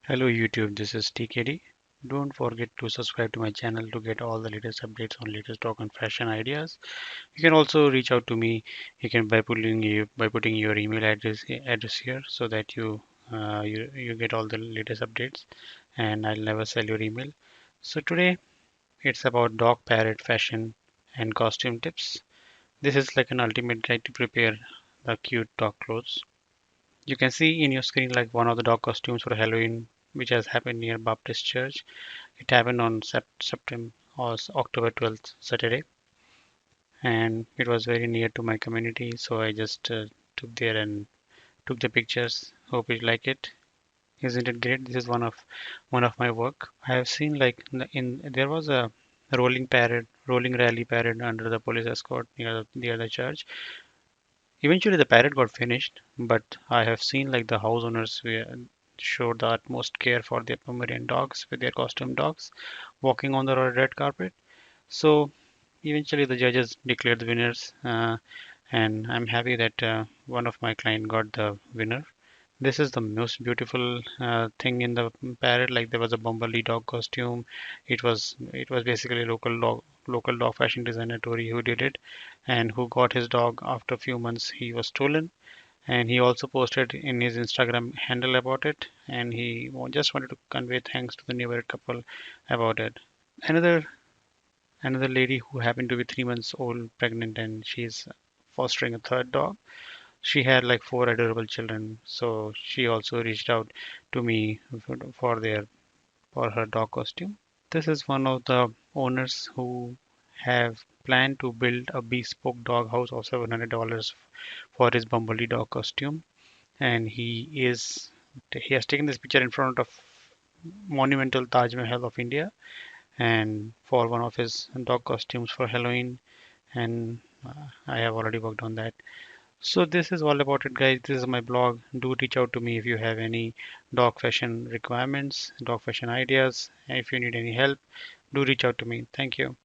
Hello YouTube, this is TKD. Don't forget to subscribe to my channel to get all the latest updates on latest talk and fashion ideas. You can also reach out to me. You can by putting your email address here so that you get all the latest updates and I'll never sell your email. So today it's about dog parrot fashion and costume tips. This is like an ultimate guide to prepare the cute dog clothes. You can see in your screen like one of the dog costumes for Halloween, which has happened near Baptist Church. It happened on September or October 12th, Saturday, and it was very near to my community, so I just took there and took the pictures. Hope you like it. Isn't it great? This is one of my work. I have seen like there was a rolling rally parade under the police escort near the church. Eventually, the parade got finished, but I have seen like the house owners showed the utmost care for their Pomeranian dogs with their costume dogs walking on the red carpet. So eventually, the judges declared the winners, and I'm happy that one of my client got the winner. This is the most beautiful thing in the parrot. Like there was a Bumblebee dog costume. It was basically local dog fashion designer Tori who did it, and who got his dog after a few months. He was stolen, and he also posted in his Instagram handle about it. And he just wanted to convey thanks to the neighborhood couple about it. Another another lady who happened to be 3 months old pregnant, and she's fostering a third dog. She had like four adorable children, so she also reached out to me for her dog costume. This is one of the owners who have planned to build a bespoke dog house of $700 for his Bumblebee dog costume, and he has taken this picture in front of monumental Taj Mahal of India, and for one of his dog costumes for Halloween, and I have already worked on that. So this is all about it, guys. This is my blog. Do reach out to me if you have any dog fashion requirements, dog fashion ideas. If you need any help, do reach out to me. Thank you.